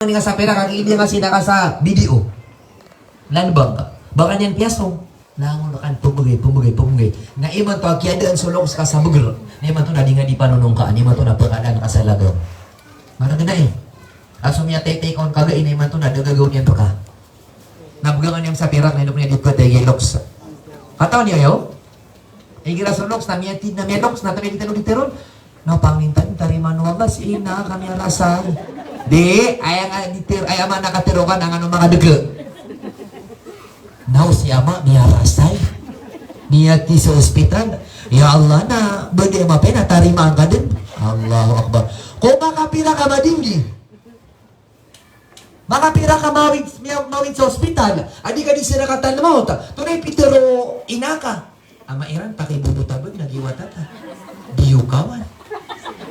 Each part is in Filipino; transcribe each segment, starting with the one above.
Nga sa pera kag hindi nga sila ka sa video. Lanbang ka. Baka niyan piyaso. Nangon kan pumugay. Na iman to kiadaan sulok ka sa buger. Na iman to na di nga di panunong ka. Iman to na pagkadaan ka sa lagaw. Marag na eh. Aso miya take on kaga ina iman to na dagagaw niyan to ka. Nabugangan niyang sa pera na ilok niya di pa tayo loks. Kataw niya yo? Igira sa loks na miya tid na miya loks na tayo diteron. No pangintan tarima nuwabas ina kami alasal. Di, ay ama nakatirokan ang ano mga dege. Now si ama niya rasay. Niya ti sa ospital. Ya Allah na, bagi ama pa natarima ang kadin. Allahu Akbar. Kung makapira ka madinggi. Makapira ka mawin sa ospital. Adi ka di sila katan mo. Tunay pitero inaka. Ama iran pakibubutabag nagiwata ta. Diyukawan.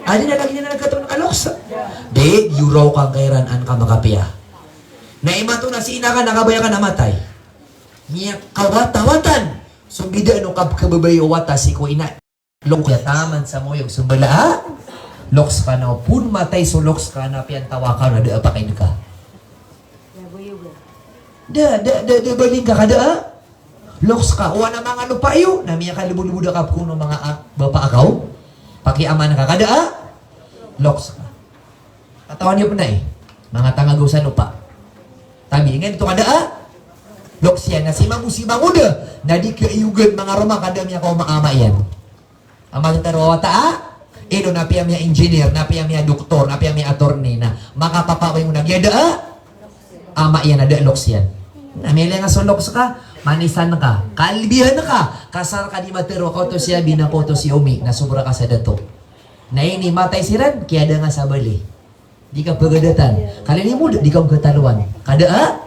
Adi na lagi na nagkataon ng aloksa. Di, yuraw kang kairanaan ka makapiya. Na imato na si ina ka, nakabaya ka namatay. Niya kawatawatan. Sumbida ano kababay o wata si ko ina. Lokya taman sa mo yung sumbala ha? Loks ka na. Pun matay so loks ka na piyantawa ka na da pa kayo ka. Da baling ka kada ha? Loks ka. Uwa na mga lupayo. Na miya ka libu-libu da ka kuno mga bapa akaw. Pakiaman ka kada ah? Loks ka. Katawan niyo po na eh. Mga tangagaw sa lupa. Tabi, ngayon ito kada ah? Loks yan. Na si Manguda. Na di kaiyugan mga Roma kada miya ko maama yan. Ama kita rawata ah? Ino na piya miya engineer, na piya miya doktor, na piya miya attorney na makapapaway mo na gyada ah? Ama yan, ada loks yan. Namili nga so loks ka. Manisan ka, kalbihan ka, kasar ka di matero ko to siya, binako to si Umi, nasubra ka sa dato. Na ini matay siran, kaya ada nga sa bali. Di ka pagadatan. Kalini mo, di ka magkataluan. Kada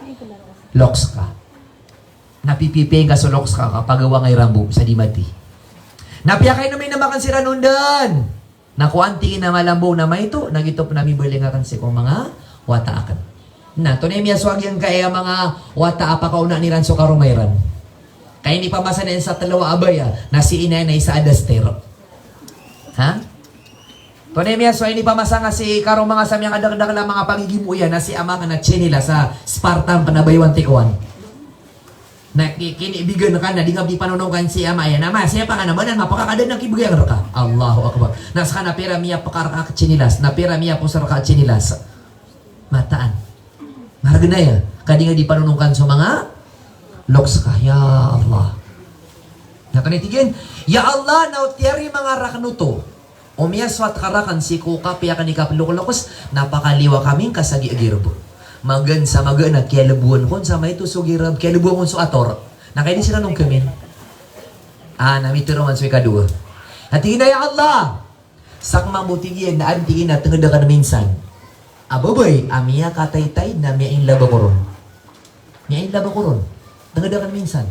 loks ka. Napipipi ka so loks ka, kapagawa ngay rambo sa di mati. Napiyakay na may namakan si Ranundan. Nakuantingin na malambo na may ito, nagitop na mibali nga kan si kong mga wataakan. Na, tunay miya swag yan kaya mga wata apa kauna ni Ranso Karumayran. Kaya ni pamasa na sa talawa abaya na si inay na isa adastero. Ha? Tunay miya swag ni pamasa nga si Karong mga samyang adag-adag lang mga pangigimuya na si ama nga na chinila sa Spartan panabaywan tikuan. Nakikinibigan ka na di nga di panunungan si ama yan. Ama, siya pa nga naman ang mapakakadad ng kibigyan ka. Allahu Akbar. Nasa ka na pera miya pakaraka chinilas. Na pera miya po saraka chinilas. Mataan. Marga na ya, kadi nga di panunungkan sa mga loks ka. Ya Allah. Nakanitigin, ya Allah, nautiyari mga raknuto. Umiyaswat karakan si kuka, piya kanikap lukulokos, napakaliwa kaming kasagi agirbo. Magan sa magan na kialabuan kon sa may tusugirab, kialabuan kon sa ator. Nakaini sila nung kamin. Namitiro man sa ikadua. Natigin na ya Allah. Sakma mutigin na antigin na tengada ka na minsan. Ababay, amiya kataytay na miya in labakoron. Miya in labakoron. Nangadakan minsan.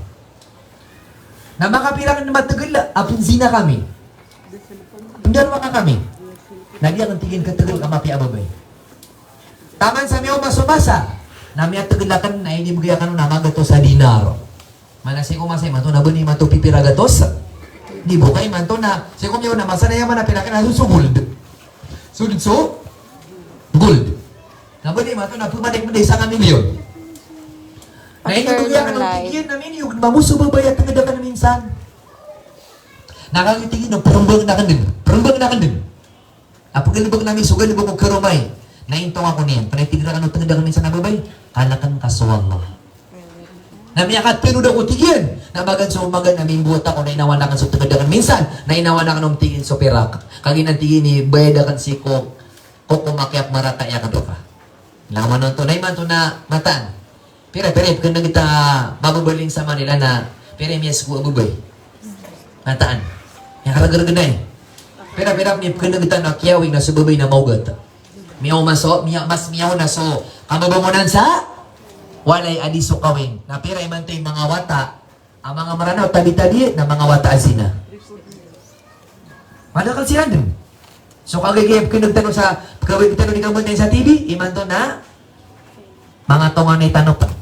Na makapirangan na matagal, apinzina kami. Pindarwa ka kami. Nagyan ang tigin katagal ka mapi ababay. Taman sa miyaw masumasa. Na miya tagalakan na hindi magayakan na magato sa dinaro. Manasi ko masay man to na buni man to pipiragatos. Di bukay man to na, si ko miyaw na masanayaman na pinakin na so gold. So, gold. Nabali man ito na pumanik mo na isang milyon. Ngayon yung bugyan ka ng tigyan namin yung mamuso babayat na ganda ka na minsan. Nakakitigin ng perumbang na kandun. Perumbang na kandun. Apagalibag namin sugal libag mo karumay. Naintong ako niyan. Panatigil ka ng tangada ka minsan na babay. Kalakan ka so Allah. Namiyakat pero daw ko tigyan. Nabagan sa umagan namin buhat ako na inawanakan sa tangada ka minsan. Na inawanakan ng tigin sa perak. Kaginan tigin ni bayadakan si Kok kumakyap marata ya ka. Laman nun to, na iman to na matan. Pira, kung kita mababaling sa Manila na pira miyas ko abubay. Mataan. Yang kalagaragana eh. Pira, kung kita na kiyawing na subabay na maugat. Miyaw maso, mas miyaw na so. Kamabangunan sa walay adiso kawing. Na pira iman to yung mga wata. Ang mga maranaw, tabi-tabi na mga wata asina. Madakal siya dun. So kagagayap ko nagtanong sa kawin tanong ni kamot sa TV, iman to na mga tonga na itanong pa.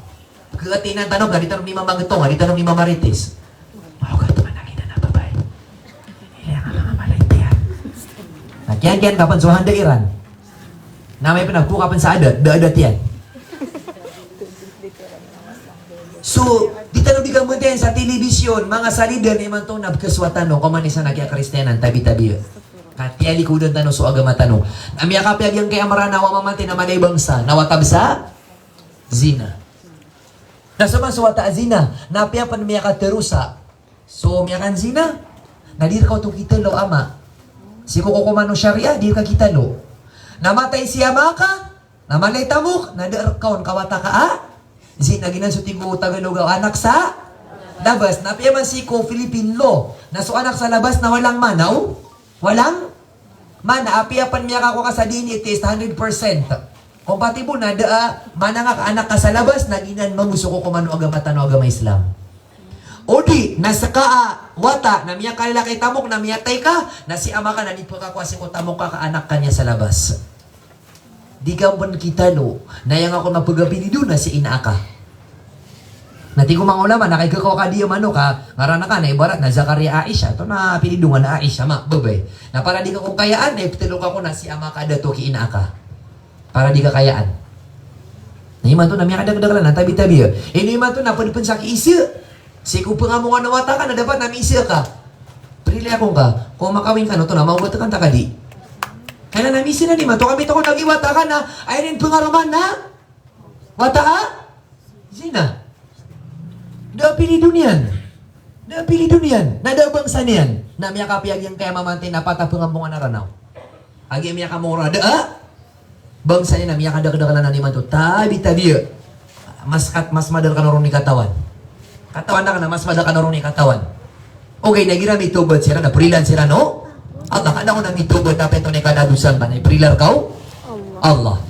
Kagatinan tanong, ganito ni Mama Tonga, ganito ni Mama Marites. Mahugat man nakita na babay. Ilang ang mga malaytiyan. Nagyan-yan kapan suhan da Iran. Na may pinagkukapan sa adat, da-adat yan. So, di tanong di kamuntin sa telebisyon, mga salida ni man itong nabkaswatan no, kuman isa nagkakristiyanan, tabi-tabi. Katiali ko doon tanong, so agama tanong. Namiya kapiag yung kaya maranawa mamantin na manay bangsa, nawatab sa zina. Nasaman sa wata zina, napiya pa namiya ka terusa. So, miya kan zina, nadir ka itong kitalo, ama. Si kukukumano syariah, dir ka kitalo. Namatay siya maka, namalay tamok, nadar kaon kawata ka zina ginasuti ko Tagalog anak sa labas. Napiyaman si ko Philippine law. Naso anak sa labas na walang manaw. Walang mana. Apiyapan niya ako ka sa dini test 100%. Compatible na mana nga anak ka sa labas na ginan mamuso ko kumano agama tano agama Islam. O di, nasa ka wata, na miya kalila kay tamok, na miyatay ka, na si ama ka, na di pa kakwasi ko tamok ka anak ka niya sa labas. Di ka man kita lo, na yang ako mapagapili doon na si ina ka. Nati ko mga ulama, nakikakaw ka diya mano ka, ngarana ka na ibarat na Zakaria Aisha, ito na pinidungan na Aisha, babay. Na para di ka kung kayaan, na ipitilo ka ko na si ama ka dato ki ina ka. Para di ka kayaan. Na iman to na miya kadagdagalan, na tabi-tabi. Ini iman to na pwede sa kiisya. Si kung nga mga nawata ka na dapat na miisya ka. Prilay akong ka, kung makawin ka no, to na maubat ka ka di. Kaya na namisin na naman. To kami to kung nag-iwata ka na, ay rin pangaraman na. Wata ka? Zina. Napili dunian. Napili dunian. Nadabang sa niyan. Na miya kapiyag yung kaya mamantay na patapang ang mga naranaw. Agi miya kamura. Bangsa niya na miya kadagdagan na naman to. Tabi-tabi. Mas madal ka na rin ni katawan. Katawan na ka na, mas madal ka na rin ni katawan. Okay, nagira may tubad sila, na freelance sila, no? At nakada ko na may tubad, tapos ito na kadadusan ba? Freelar ka? Allah.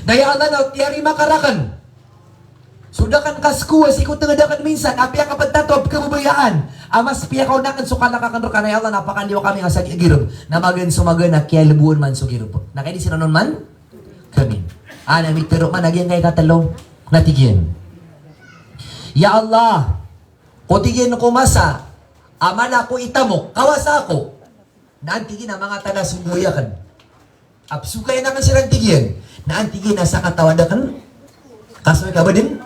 Daya Allah na, tiyari makarakan. Sudakan kaskuwa, sikot na ngadakan minsan, apya kapag tatob, kabubayaan. Amas piya ka unakan, sukala ka kanro ka na Allah, napakandiwa kami nga sa girob. Na magan sumagan na kialbuon man so girob. Nakaidi sila nun man? Kami. Namitiro man, nagyan kay katalong, natigyan. Ya Allah, kutigin ko masa, amana ko itamok, kawasa ako. Naantigin ang mga taga-sumuyakan. Apsukay naman silang tigyan. Naantigin na sa katawadakan. Kasoy ka ba din?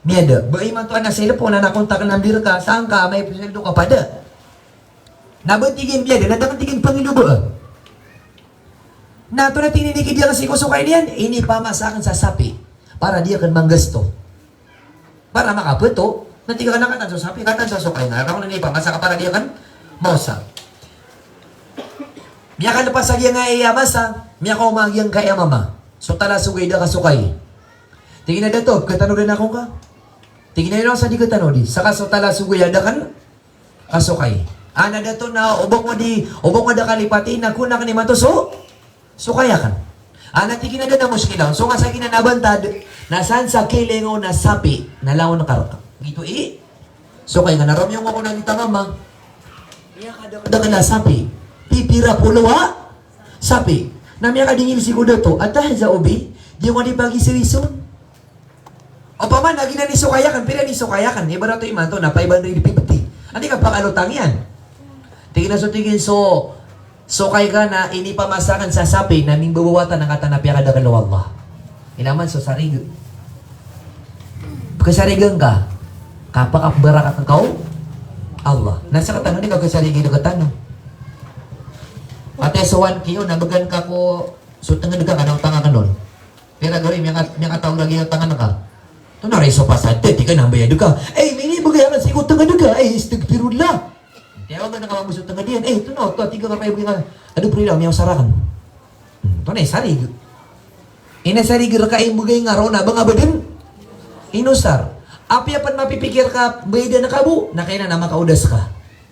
Niyada. Ba iman to anak sila po na nakontak ng bir ka, saan ka, may presento ka pa da. Nabantigin biya, nadakantigin Panginoon ba? Nato na tininikid niya kasi kusukay niyan, ini pamasakan sa sapi, para di akan manggasto. Para makaputo, nanti ka na katan sa sapi, katan sa sukay nga, ako na nipa, masa ka para di akan mosa. Miya ka napas agya nga iyamasa, miya ka umagyang kaya mama. So tala sugay da kasukay. Tingin na dato, katano rin ako ka? Tingin na rin ako sa di katano di. Saka so tala sugay da kan kasukay. Ana dato na ubok mo da kalipati, na kuna ka ni mato so kaya kan. Ana tingin na da muskilaw. So nga sa kinanabantad, nasan sa kilingo na sapi, nalaw na karaka. Gito so kaya nga naramyong ako na nitangama. Miya ka da na sapi. Pipira pulo ha? Sapi. Namiya ka dingil si kuda to. At dahil sa ubi, di mo di bagi sirison. O pa man, naging na ni sukayakan. Pila ni sukayakan. Iba na ito iman to na 550. Hindi ka pang alutang yan. Tingin na so tingin so kay ka na inipamasakan sa sapi na ning bubawatan ng katanapya ka dakalo Allah. Inaman so sarig. Pagkasarigan ka, kapak barakat ng kau, Allah. Nasa katanong ni kagkasarigin na katanong. Ate suwan kiyo nabagan ka ko so tangan ka kanang tanga kanon. Pero gari miya katawag lagi ang tangan ka. To na reso pasate di ka nang bayad ka. Mini bagayaran si ko tangan ka. Astagfirullah. Tiyaw nga nakamamusot tangan diyan. To no, to tiga ka pa ibigay ka. Ado prilaw miya sarakan. To na sarig. Sarig ka ibigay nga ro na banga badin. Inusar. Apya pan mapipikir ka bayda na kabu, na kaya na makaudas ka.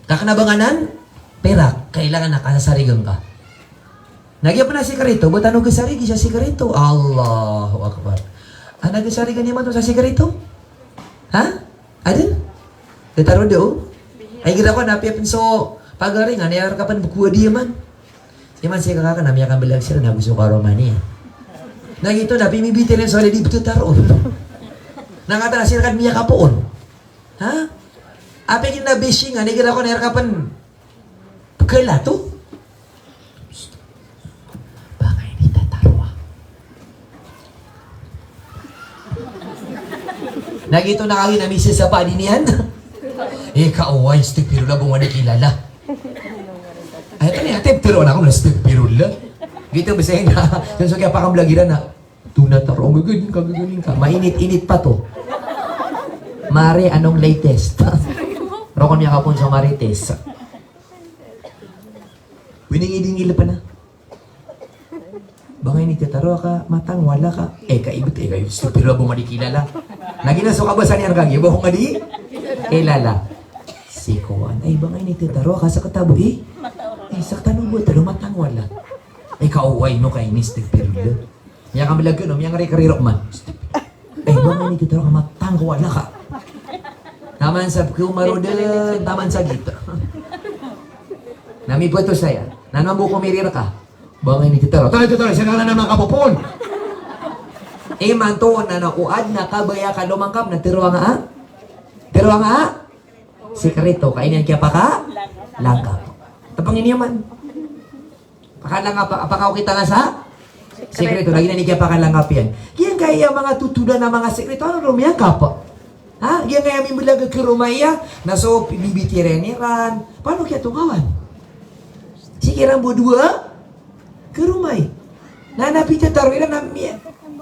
Kakanabanganan pera, kailangan nakasarigang ka. Nagya pa na sikarito, ba't ano kasarigi sa sikarito? Allahu Akbar. Nagasarigan niya man to sa sikarito? Ha? Adin? Kataro do? Ay gira ko, napiapin so, pagari nga, nayar ka pan bukuha diya man. Siya man siya kakaka, namiya kang bilang sila, nagusto ka romani. Nagito, napimibitin lang sa wala di buto taroon. Nangata na sila kan miya ka poon. Ha? Apin yung nabishing nga, nagira ko, nayar ka pan kaila to? Baka hindi tataro. Nagito na kami na misis sa padinian. Kaaway, stick pirula bung ada kilala. Ay, ito niya, pero na ako na stick pirula. Gito ba sa'yo na, yung kaya pa kang blagiran na, tuna taro, gagaling ka. Mainit-init pa to. Mare, anong latest? Rokon niya kapon sa Marites. Winingidingil pa na. Bangay ni Tetaro ka, matang wala ka. Kaibit, kayo. Pero bung ada kilala. Naginaso ka ba sa niyang kagi? Ba kung adi? Kilala. Sikuan. Bangay ni Tetaro ka sa katabo sa tanubo, talo matang wala. Kaaway no kay Mr. Perula. Miya kami lagi no, miya karirok man. Bangay ni Tetaro ka matang wala ka. Taman sa kumarodan, taman sa gito. Nami po ito saya. Nanambo kumirira ka. Bangay ni Tetaro. Tara, siya na naman kapupon. Mantuon na nakuad na kabaya ka lumangkap na tiruang nga. Tiruang nga. Sekreto, kainin kaya pa ka? Langkap. Tapang iniyaman. Apakaw kita nga sa? Sekreto, lagi na ni kaya pa ka langkap yan. Kaya kaya mga tutuda na mga sekreto, ano rumiyang kapa? Ha? Kaya kaya may mulaga kirumaya, na so, bibitiriran. Paano kaya tungawan? Sikiran mo dua? Kirumay. Nanapit na taro, ilan na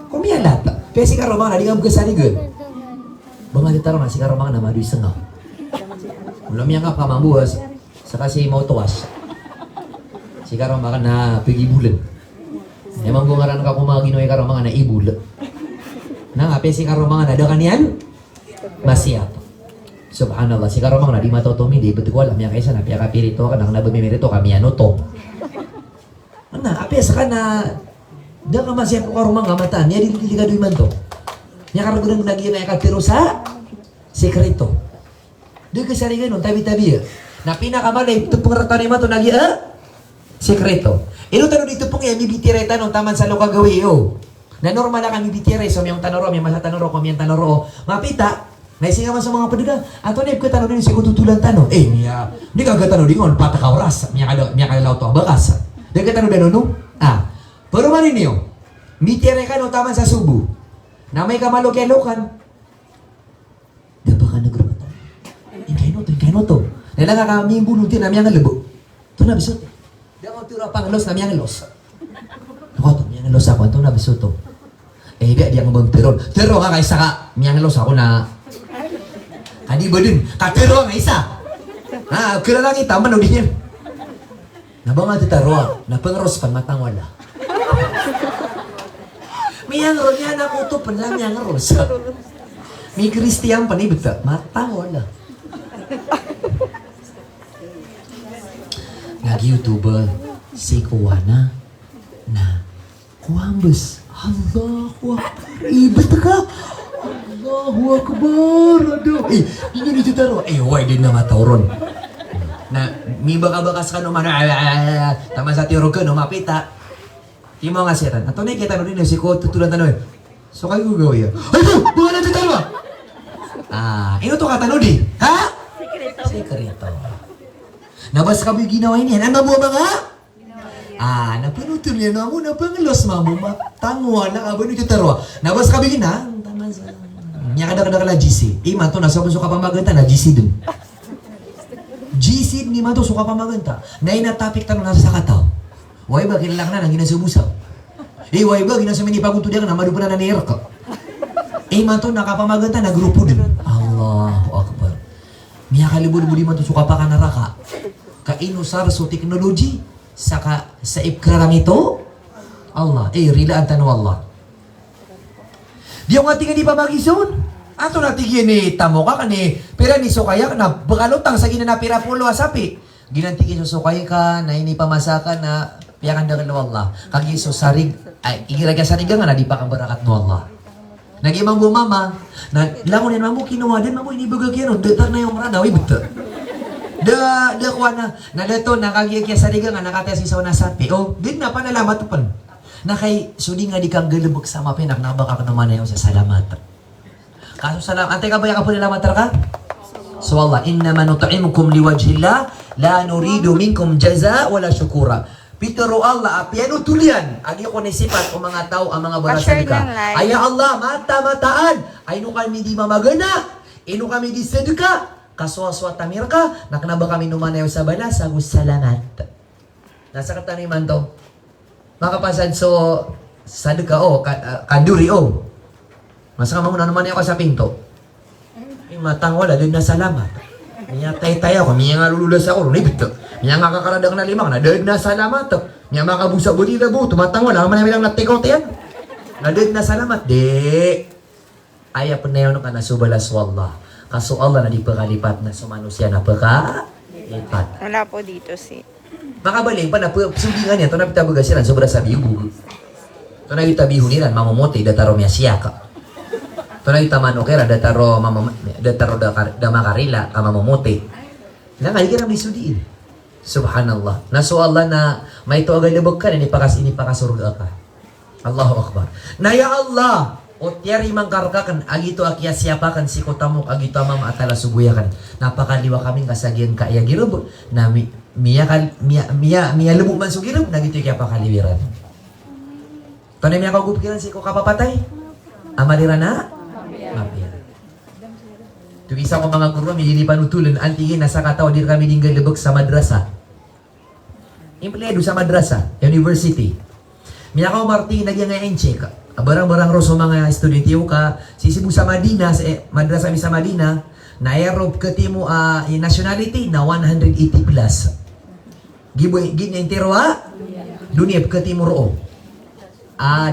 kumialat. Kaya si Karomang na, di ka magkasali good. Banga di taro na, si Karomang na maduy sangaw. Ulam yang ka mambuas, saka si mau tuwas. Si Karomang na pigibulan. Emang bungaran ka kumaginoy Karomang na ibul. Nang ape si Karomang na, ada kan yan? Masiyap. Subhanallah, si Karomang na, di matotomi, di betul alam yang kaisa na, piya kapirito ka, nang nabamirito kami ano to. Ana, ape saka na, da ka masiyap ko Karomang nga mataan, niya dili ka duy man to. Niya karagunan lagi na ikatiro sa sekreto. Doon ka sari ganun, tabi-tabi na pinakamalay, ito pong ratani mo ito nagi, sekreto. Ino tanong dito pong yan, mibitire tanong, taman sa lokal gawi, na normal lang ang mibitire, so miyang tanoro, miyang masa tanoro, miyang tanoro, mapita, naisinga man sa mga padaga, ato na ko tanong din, siya tutulan tanong, niya, hindi ka tanong din, patakaw ras, miya kalaw to, bakas, hindi ka tanong din, no? Pero manin niyo, mitire ka no, taman sa subo, na may kamalok-yalokan, diba ka nagrumatan? Kaino to. Nila nga kami yung bunutin na miyang lebo. Ito na bisot. Di ako tira pang los na miyang los. Ako to, miyang los ako. Ito na bisot to. Di ang bang terol. Terol ka kaysa ka. Miyang los ako na. Kadi ba din? Katero nga isa. Kira lang kita. Mano din yan. Nabang nga titaro. Napangros pan matang wala. Miyang ron yan ako to. Panlang miyang ros. May Kristiyan panibig ta. Matang wala. Nag-YouTuber si Kuwana na kuhambas. Allahu Akbar. Ibat ka. Allahu Akbar. Aduh. Hindi nito taro. Way din na matauron. Na, may baka-bakas ka naman. Tama sa tiro ka, no, mapita. Yung mga siran. Ato na kita rin si ko tutulan tanong. So kayo gagawin. Ay po! Buwan na dito ba? Ino to katanong di? Ha? Sekreto. Nabas ka yung ginawa niya. Ano mo mga? Napanutul niya na mo. Napangalos mo. Tangwa na ka ba nito tarwa? Nabas ka yung na? Tama sa... Niya kada-kada kala GC. Mato na suka pa maganta na GC dun. GC ni Mato suka pa maganta. Na inatapik tanong nasa sa kataw. Way ba kailangan na nang ginasubusaw? Way ba ginasumini pagunto diyan na madupa na nanir ka? Mato nakapamaganta na grupo din. Allahu Akbar. Miya kalibod-budi man to suka pa ka naraka. Kainusar so teknologi saka sa ikrarang ito Allah rila ang tanong Allah. Di ang ating hindi pa magison. Ato natigyan ni tamo ka kani pera ni sukaya na bakalutang sa ginanapira pulo asapi. Ginantigin so sukay ka na ini pamasakan na piyakan dagan Allah. Kagi so sarig ay igiraga sarig nga na di pa kang barakat no Allah. Nagimang bumama, na langon yan mamu kinuha din mamu inibagag yan, detak na yung marana, way betul. Da kuha na dato nakagiyag kaya sa riga nga nakatasi sa nasapi. Din na panalamat pan. Na kay sudi nga di kang galubog sa mapinak nabaka ka naman na yung sa salamat. Kaso salamat, antay ka ba yung kapunilamat ka? So Allah, innama nut'imukum liwajhillah, la nuridu minkum jaza wala syukura. Pitero Allah, apiano tulian. Agi ko ni sifat o mga tao, ang mga barasan ka. Ay Allah, mata-mataan. Ay no kami di mamagana. Ino kami di sedeka. Kaswaswa tamir ka. Naknaba kami numanayaw sa bala. Sagus salamat. Nasa kataniman to. Makapasan so, sadeka o, kanduri o. Masama mo na numanayaw ka sa pinto. Ay matang wala, din na salamat. Miya tay-tay ako, miya nga lululas ako. Nibit to. Miya nga kakaradang na limang, nadad na salamat. Miya makabusa buli na buto, matang wala, naman namin lang natikot yan. Nadad na salamat. Di. Aya po na yun ka na subalas wallah. Kaso Allah na di pagkalipat na sumanusya na pagkalipat. Wala po dito si. Makabaling pa na sundingan yan, ito na pitabaga sila, sobra sabi yung ito na itabiho nila, mamomote, dataro miya siya ka. Ito na itamanokera, dataro damakarila, kamamomote. Nangali ka na may sudiin. Subhanallah. Naso Allah na may ito agad labag ka na inipakasurga ka. Allahu Akbar. Na ya Allah, o tiyari mangkarkakan, agito akya siyapakan si kotamok, agito amam atala subuyakan. Napakaliwa kaming kasagyan ka iya girub, na miya lubog man sugirub, na gito kaya pakaliwiran. Ito na miya kagupiran si ko kapapatay. Amalira na? Mapira. Ito isa ko mga guru, may panutulan, antigin, nasa kataw, dir kami dinggal lubog sa madrasa. Impledo sa madrasa, university. Miya ka Martin, nagyang ngayon check. Barang-barang ro sa mga estudyante ka, sisibu sa Madina, sa madrasa mi sa Madina, na aerob katimo nationality na 180 plus. Giboy ginentero dunia katimo ro.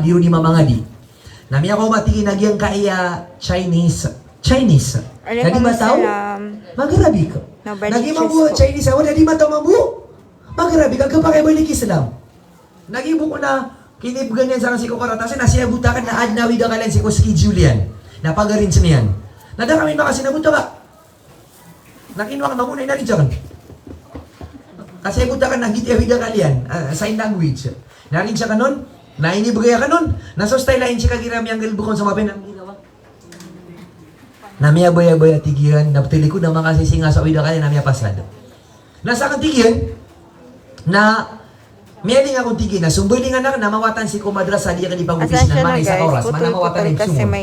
Diyo ni mamangadi. Na miya ko matingin nagyang kaya Chinese. Nadi mataw? Magharabi ka. Nagi mabu Chinese awan, nadi mataw mabu. Magharabi ka kapag balik Islam. Nagi buko na kinibgan yan sa si ko karatasin na siya butakan na adnawi da kalan si ko schedule yan. Napagarin sa niyan. Nada kami makasinabuta ka. Nakinuwa ka mamunay na rin dyan. Kasi butakan na hindi awida kalian. Sign language. Narin siya kanon. Nainibigay ka nun. Nasostay lain siya kagiram yung galbukon sa mapin. Ang ginawa. Namiya baya-baya tigiran. Napatili ko na makasisinga sa awida kalian. Namiya pasad. Nasa kang tigiran. Na meaning akong tigin na sumbuling anak na mawatan si kumadra sa diya kanipang office na manay sa oras. Mana mawatan yung sumo.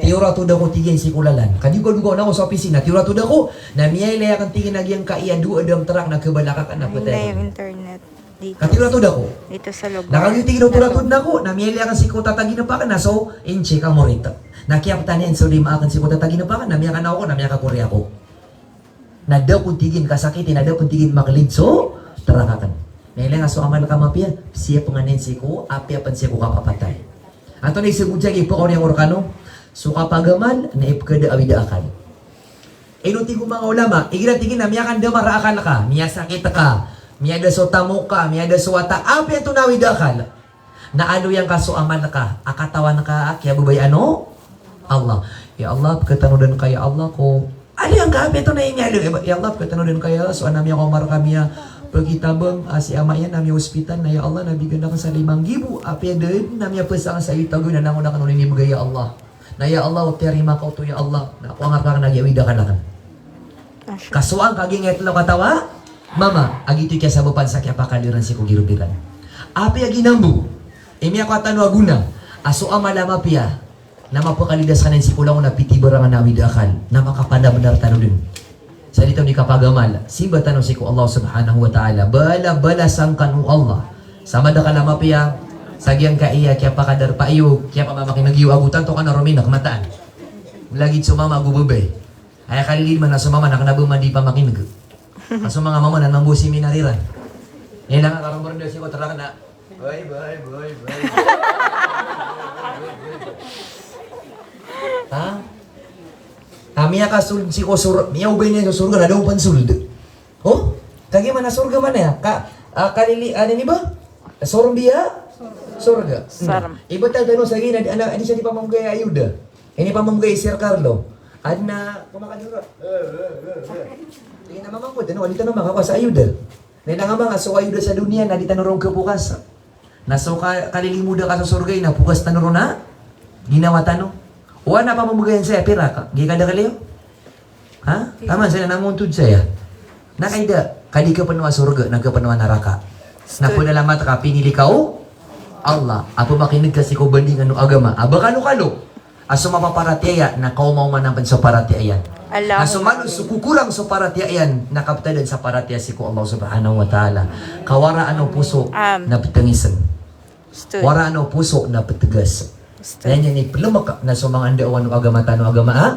Tiura to daw ko tigin si kulalan. Kadugo-dugo na ako sa opisina. Tiura to daw ko na miyay akong tigin na giyang kaiya duwa dam tarak na kabalaka ka na patay. Yung internet dito. Katiura to daw ko. Dito sa lugar. Nakagitigil daw turatod na ko. Na miyay akong si ko tatagin na pa ka na. So, inche ka mo rito. Nakiyaptan yan. So, di maakan si ko tatagin na pa ka. Namiya ka na ako. Namiya ka kurya ko. Na daw kong tigin kasakitin. Na daw kong tigin makalid. So, tarakakan. Nailang aso amal ka mapia, siya panganin si ko, apya pan siya ko kapapatay. Ato na isibudya, ipo ko niyang orkano, so kapagamal, naipkada awida akal. Inuti ko mga ulama, igilatingin na, miya kan da maraakal ka, miya sakit ka, miya da so tamo ka, miya da so wata, apya ito na awida akal. Naalo yang kaso amal ka, akatawan ka, kaya bubay ano? Allah. Ya Allah, pagkatanudan kaya Allah ko, ano yung ka, apya ito na yung ya Allah, pagkatanudan kaya, so anam yung kumar kami pagkitabang si ama yan nami hospital na ya Allah nabigyan ako sa 5,000 apya din nami pesang sa itago na nangon na kanunin mo ya Allah na ya Allah terima kau to ya Allah na ako ang arang nagyawida ka lang kasuang kaging etlo katawa mama agito kaya sa bupan sa kaya pakaliran si kugirubiran apya ginambu imi ako atano aguna aso amala mapya na mapakalidas kanin si kulang na piti barangan na awida akal na makapada benar tano din. Sa dito ni kapagamal, simba tanong si ko Allah subhanahu wa ta'ala, bala sang kanu Allah. Sama da ka na mapiya, sagyang ka iya, kaya pa kadar pa iyo, kaya pa mamakinag-iyo agutan, to ka na ruminak, mataan. Lagit sumama gububay. Ay kalilid man na sumama, nakanabuman di pa makinig. Kaso mga mama na nambusi minariran. Yan lang ang karambor na si ko, tara ka na. Boy. Ha? Miya ka si ko miya ubay niya sa surga na daw pan suld. Oh? Kagi man na surga man ya. Kalili ano ni ba? Sorbiya? Surga. Iba tal tanong sa gina ano siya di pa mamugay ayuda. Ini pa mamugay Sir Carlo. Adna kumakadura. Tingin na mamang ko tanong dito na makakuha sa ayuda. Nila nga mga so ayuda sa dunia na di tanurong ke bukas. Naso ka kalilimuda ka sa surga na bukas tanuro na. Ginawa tanong. Wala pa mamugayan saya, pira ka. Gikada ka liyo? Ha? Tama, saya nanguntod saya. Nakaida, kadi ka panuwa surga, nagka panuwa naraka. Na po nalamat ka, pinili ka o Allah. Apo makinig kasi ko banding ano agama. Aba kalo-kalo. Aso mapaparatiaya na kaumaw manapan sa paratiayan. Allahumma Aso man kukurang sa paratiayan nakaptadan sa paratiya si ko Allah subhanahu wa ta'ala. Kawara ano puso na pitangisan. Stood. Wara ano puso na pitigas. Yan yan ipilumak na sumang andawan ng agama tano agama ha?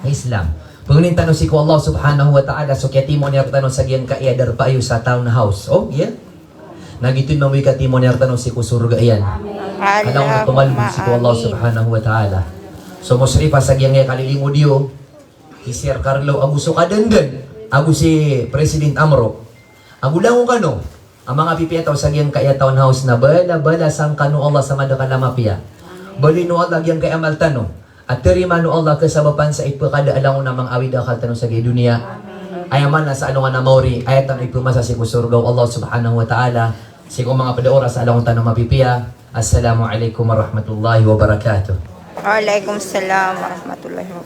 Islam. Pagulin tanong si ko Allah subhanahu wa ta'ala so kaya timo niya tanong sa giyan ka iadar pa ayo sa town house. Oh, yeah. Nagitun mamoy ka timo niya tanong si ko surga iyan. Alam na tumalbog si ko Allah subhanahu wa ta'ala. So musrifa sa giyan nga kalilingo diyo. Si Sir Carlo Abuso Kadengan. Agu si President Amro. Agu lang ka no. Ang mga pipiyataw sa giyan kaya town house na bala sang kanu Allah sa madakalamapya. Bali no Allah giyan kay amal tanong. At terima no Allah kasabapan sa ipakada alang na mga awid akal tanong sa dunia. Ayaman na sa ano nga na mauri ayatan ipumasa si kusurgaw Allah subhanahu wa ta'ala. Sigo mga padaora sa alang tanong mapipiya. Assalamualaikum warahmatullahi wabarakatuh. Waalaikumsalam warahmatullahi wabarakatuh.